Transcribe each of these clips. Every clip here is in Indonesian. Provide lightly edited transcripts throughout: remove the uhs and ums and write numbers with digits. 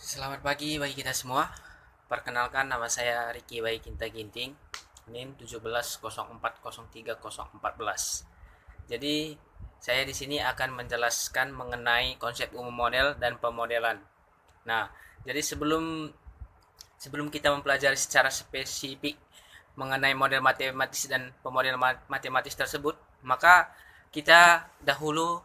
Selamat pagi bagi kita semua. Perkenalkan, nama saya Ricky Bayi Kinta Ginting, NIM 1704030414. Jadi, saya di sini akan menjelaskan mengenai konsep umum model dan pemodelan. Nah, jadi sebelum kita mempelajari secara spesifik mengenai model matematis dan pemodel matematis tersebut, maka kita dahulu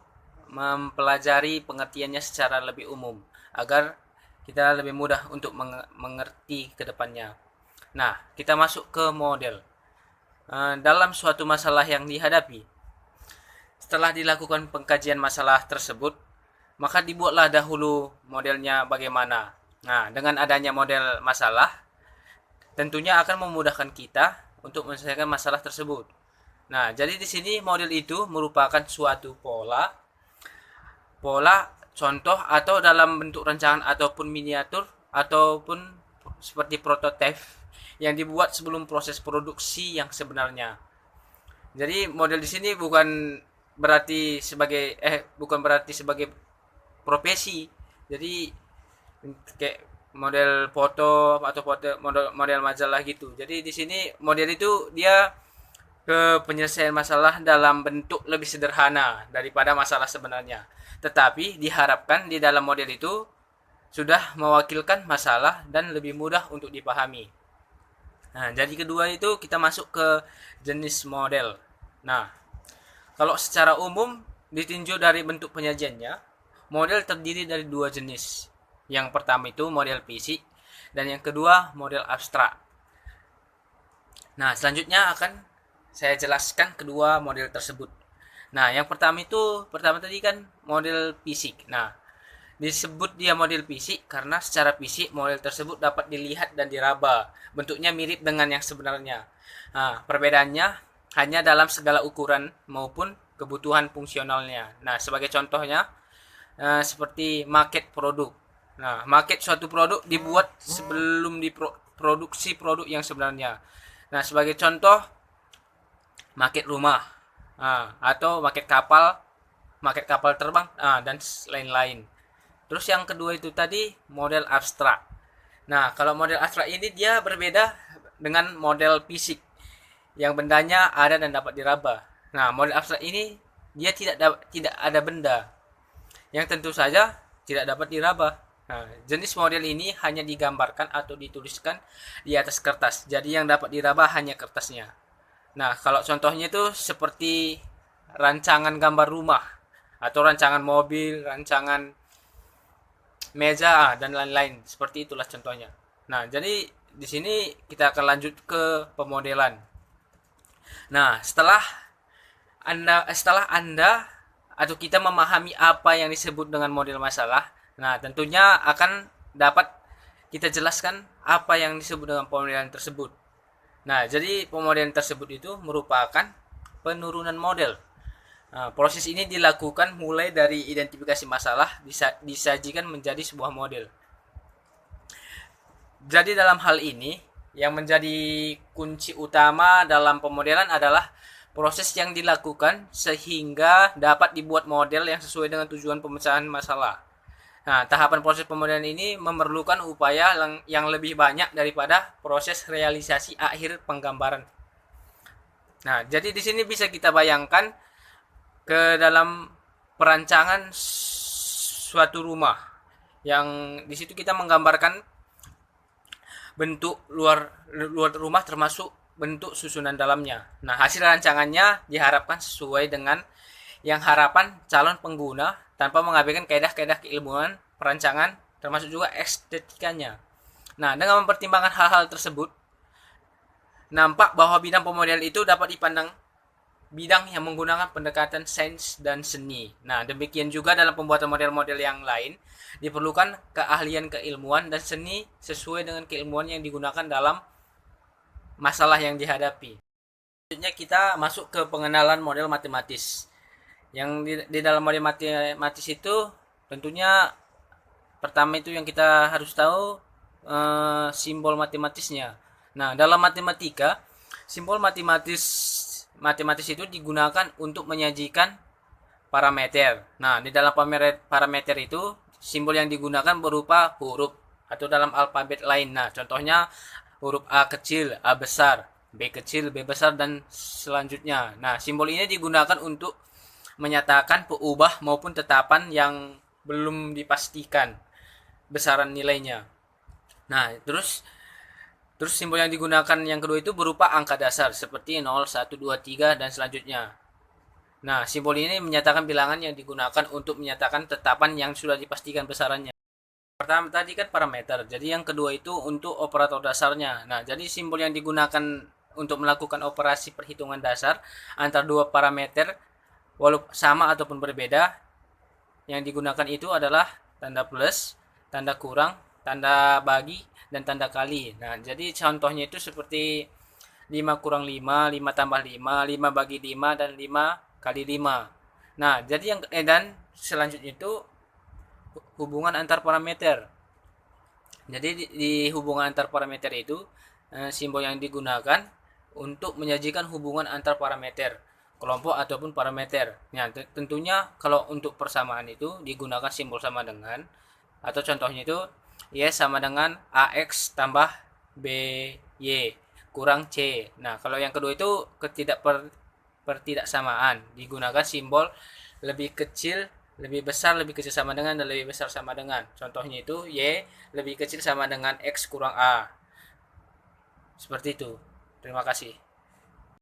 mempelajari pengertiannya secara lebih umum agar kita lebih mudah untuk mengerti ke depannya. Nah, kita masuk ke model. Dalam suatu masalah yang dihadapi, setelah dilakukan pengkajian masalah tersebut, maka dibuatlah dahulu modelnya bagaimana. Nah, dengan adanya model masalah, tentunya akan memudahkan kita untuk menyelesaikan masalah tersebut. Nah, jadi di sini model itu merupakan suatu pola contoh atau dalam bentuk rancangan ataupun miniatur ataupun seperti prototipe yang dibuat sebelum proses produksi yang sebenarnya. Jadi model di sini bukan berarti sebagai profesi. Jadi kayak model foto atau model majalah gitu. Jadi di sini model itu dia ke penyelesaian masalah dalam bentuk lebih sederhana daripada masalah sebenarnya. Tetapi diharapkan di dalam model itu sudah mewakilkan masalah dan lebih mudah untuk dipahami. Nah, jadi kedua itu kita masuk ke jenis model. Nah, kalau secara umum ditinjau dari bentuk penyajiannya, model terdiri dari dua jenis. Yang pertama itu model fisik dan yang kedua model abstrak. Nah, selanjutnya akan saya jelaskan kedua model tersebut. Nah, yang pertama tadi kan model fisik. Nah, disebut dia model fisik karena secara fisik model tersebut dapat dilihat dan diraba. Bentuknya mirip dengan yang sebenarnya. Nah, perbedaannya hanya dalam segala ukuran maupun kebutuhan fungsionalnya. Nah, sebagai contohnya seperti market produk. Nah, market suatu produk dibuat sebelum diproduksi produk yang sebenarnya. Nah, sebagai contoh market rumah, atau market kapal terbang, dan lain-lain. Terus yang kedua itu tadi model abstrak. Nah, kalau model abstrak ini dia berbeda dengan model fisik yang bendanya ada dan dapat diraba. Nah, model abstrak ini dia tidak ada benda yang tentu saja tidak dapat diraba. Nah, jenis model ini hanya digambarkan atau dituliskan di atas kertas. Jadi yang dapat diraba hanya kertasnya. Nah, kalau contohnya itu seperti rancangan gambar rumah atau rancangan mobil, rancangan meja dan lain-lain. Seperti itulah contohnya. Nah, jadi di sini kita akan lanjut ke pemodelan. Nah, setelah Anda atau kita memahami apa yang disebut dengan model masalah, nah tentunya akan dapat kita jelaskan apa yang disebut dengan pemodelan tersebut. Nah, jadi pemodelan tersebut itu merupakan penurunan model. Nah, proses ini dilakukan mulai dari identifikasi masalah disajikan menjadi sebuah model. Jadi dalam hal ini yang menjadi kunci utama dalam pemodelan adalah proses yang dilakukan sehingga dapat dibuat model yang sesuai dengan tujuan pemecahan masalah. Nah, tahapan proses pemodelan ini memerlukan upaya yang lebih banyak daripada proses realisasi akhir penggambaran. Nah, jadi di sini bisa kita bayangkan ke dalam perancangan suatu rumah yang di situ kita menggambarkan bentuk luar rumah termasuk bentuk susunan dalamnya. Nah, hasil rancangannya diharapkan sesuai dengan yang harapan calon pengguna tanpa mengabaikan kaedah-kaedah keilmuan perancangan termasuk juga estetikanya. Nah, dengan mempertimbangkan hal-hal tersebut, nampak bahwa bidang pemodel itu dapat dipandang bidang yang menggunakan pendekatan sains dan seni. Nah, demikian juga dalam pembuatan model-model yang lain, diperlukan keahlian keilmuan dan seni sesuai dengan keilmuan yang digunakan dalam masalah yang dihadapi. Selanjutnya kita masuk ke pengenalan model matematis. Yang di dalam model matematis itu tentunya pertama itu yang kita harus tahu simbol matematisnya. Nah, dalam matematika simbol matematis itu digunakan untuk menyajikan parameter. Nah, di dalam parameter itu simbol yang digunakan berupa huruf atau dalam alfabet lain. Nah, contohnya huruf A kecil, A besar, B kecil, B besar, dan selanjutnya. Nah, simbol ini digunakan untuk menyatakan peubah maupun tetapan yang belum dipastikan besaran nilainya. Nah, terus simbol yang digunakan yang kedua itu berupa angka dasar seperti 0, 1, 2, 3 dan selanjutnya. Nah, simbol ini menyatakan bilangan yang digunakan untuk menyatakan tetapan yang sudah dipastikan besarannya. Pertama tadi kan parameter, jadi yang kedua itu untuk operator dasarnya. Nah, jadi simbol yang digunakan untuk melakukan operasi perhitungan dasar antara dua parameter walaupun sama ataupun berbeda, yang digunakan itu adalah tanda plus, tanda kurang, tanda bagi, dan tanda kali. Nah, jadi contohnya itu seperti 5 kurang 5, 5 tambah 5, 5 bagi 5, dan 5 kali 5. Nah, jadi dan selanjutnya itu hubungan antar parameter. Jadi di hubungan antar parameter itu simbol yang digunakan untuk menyajikan hubungan antar parameter, kelompok ataupun parameter. Nah, tentunya kalau untuk persamaan itu digunakan simbol sama dengan, atau contohnya itu Y sama dengan AX tambah BY kurang C. Nah, kalau yang kedua itu pertidaksamaan, digunakan simbol lebih kecil, lebih besar, lebih kecil sama dengan, dan lebih besar sama dengan. Contohnya itu Y lebih kecil sama dengan X kurang A. Seperti itu. Terima kasih.